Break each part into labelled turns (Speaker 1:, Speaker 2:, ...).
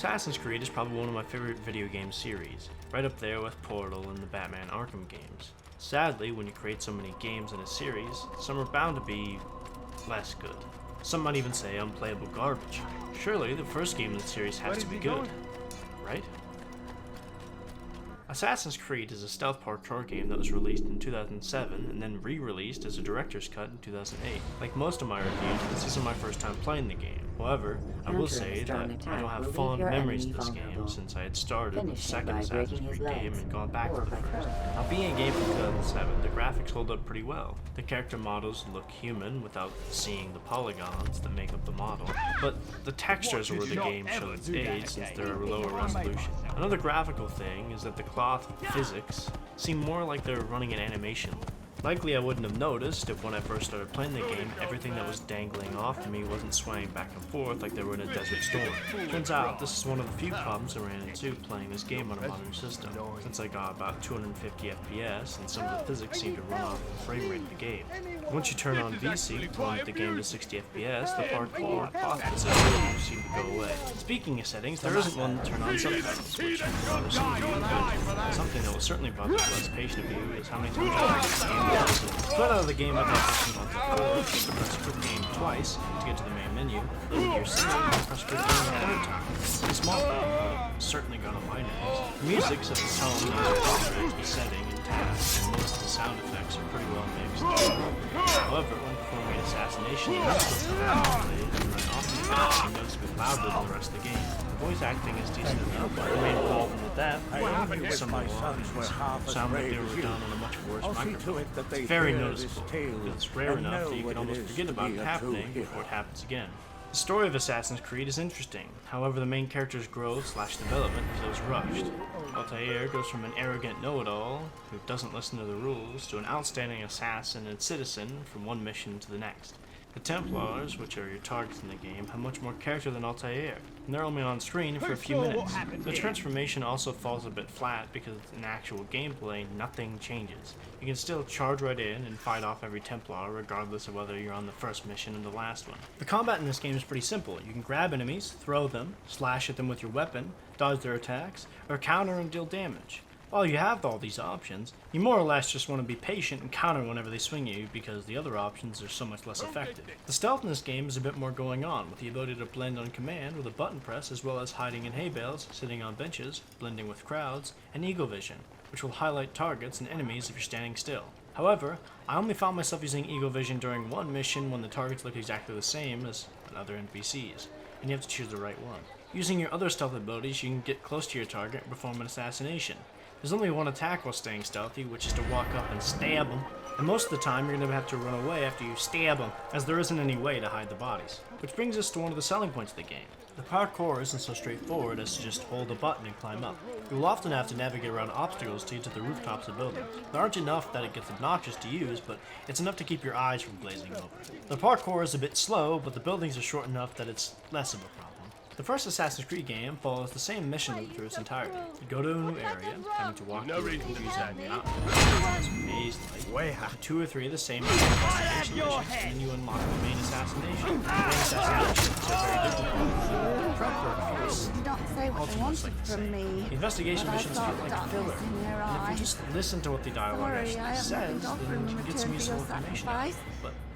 Speaker 1: Assassin's Creed is probably one of my favorite video game series, right up there with Portal and the Batman Arkham games. Sadly, when you create so many games in a series, some are bound to be less good. Some might even say unplayable garbage. Surely, the first game in the series has to be good, right? Assassin's Creed is a stealth parkour game that was released in 2007 and then re-released as a director's cut in 2008. Like most of my reviews, this isn't my first time playing the game. However, I will say that I don't have fond memories of this game since I had started with the second Assassin's Creed game and gone back to the first. Now, being a game from 2007, the graphics hold up pretty well. The character models look human without seeing the polygons that make up the model, but the textures are where the game showed its age since they're a lower resolution. Another graphical thing is that the cloth physics seem more like they're running an animation loop. Likely I wouldn't have noticed if when I first started playing the game, everything that was dangling off to me wasn't swaying back and forth like they were in a desert storm. Turns out this is one of the few problems I ran into playing this game on a modern system, since I got about 250 FPS and some of the physics seem to run off the frame rate of the game. Once you turn on VSync to limit the game to 60 FPS, the hardcore cloth physics seem to go away. Speaking of settings, there isn't one to turn on subtitles, which honestly would be good. Something that will certainly bother the less patient of you is how many times I play the game. To get out of the game without pressing on to press quit game twice to get to the main menu, then with your save, press quit game a third time. It's a small thing, but certainly gone on my nerves. The music sets the tone of the contract, setting, and task, and most of the sound effects are pretty well mixed. However, when performing an assassination, the music is often noticeably louder than the rest of the game. The voice acting is decent enough, but the main problem with that is some of the lines sound like they were done on a much worse microphone. It's very noticeable, because it's rare enough that you can almost forget about it happening before it happens again. The story of Assassin's Creed is interesting, however the main character's growth/development feels rushed. Altair goes from an arrogant know-it-all, who doesn't listen to the rules, to an outstanding assassin and citizen from one mission to the next. The Templars, which are your targets in the game, have much more character than Altair, and they're only on screen for a few minutes. The transformation also falls a bit flat because in actual gameplay, nothing changes. You can still charge right in and fight off every Templar regardless of whether you're on the first mission or the last one. The combat in this game is pretty simple. You can grab enemies, throw them, slash at them with your weapon, dodge their attacks, or counter and deal damage. While you have all these options, you more or less just want to be patient and counter whenever they swing at you because the other options are so much less effective. The stealth in this game is a bit more going on, with the ability to blend on command with a button press as well as hiding in hay bales, sitting on benches, blending with crowds, and eagle vision, which will highlight targets and enemies if you're standing still. However, I only found myself using eagle vision during one mission when the targets look exactly the same as other NPCs, and you have to choose the right one. Using your other stealth abilities, you can get close to your target and perform an assassination. There's only one attack while staying stealthy, which is to walk up and stab them. And most of the time, you're going to have to run away after you stab them, as there isn't any way to hide the bodies. Which brings us to one of the selling points of the game. The parkour isn't so straightforward as to just hold a button and climb up. You will often have to navigate around obstacles to get to the rooftops of buildings. There aren't enough that it gets obnoxious to use, but it's enough to keep your eyes from glazing over. The parkour is a bit slow, but the buildings are short enough that it's less of a problem. The first Assassin's Creed game follows the same mission loop through its entirety. You go to a new area, having to walk through a confusing mountain, maze like 2 or 3 of the same investigation missions, and then you unlock the main assassination. The main assassinations are very difficult. The prep work feels almost like the same. The investigation missions feel like filler, and if you just listen to what the dialogue actually says, then you can get some useful information out of it.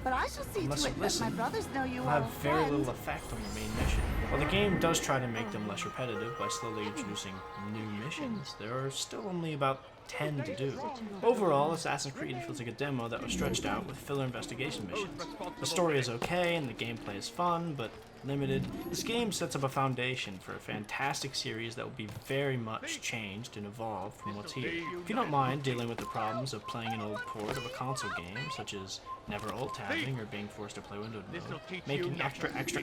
Speaker 1: But unless you listen, it'll have very little effect on the main mission. While the game does try to make them less repetitive by slowly introducing new missions, there are still only about 10 to do. Overall, Assassin's Creed feels like a demo that was stretched out with filler investigation missions. The story is okay and the gameplay is fun, but limited. This game sets up a foundation for a fantastic series that will be very much changed and evolved from what's here. If you don't mind dealing with the problems of playing an old port of a console game, such as never alt-tabbing or being forced to play windowed mode, making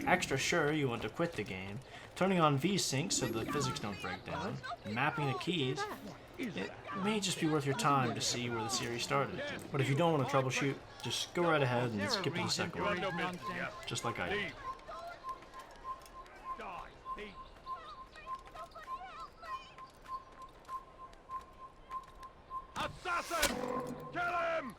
Speaker 1: extra sure you want to quit the game, turning on VSync so the physics don't break down, and mapping the keys, it may just be worth your time to see where the series started. But if you don't want to troubleshoot, just go right ahead and skip to the second one, just like I did.
Speaker 2: Assassin! Kill him!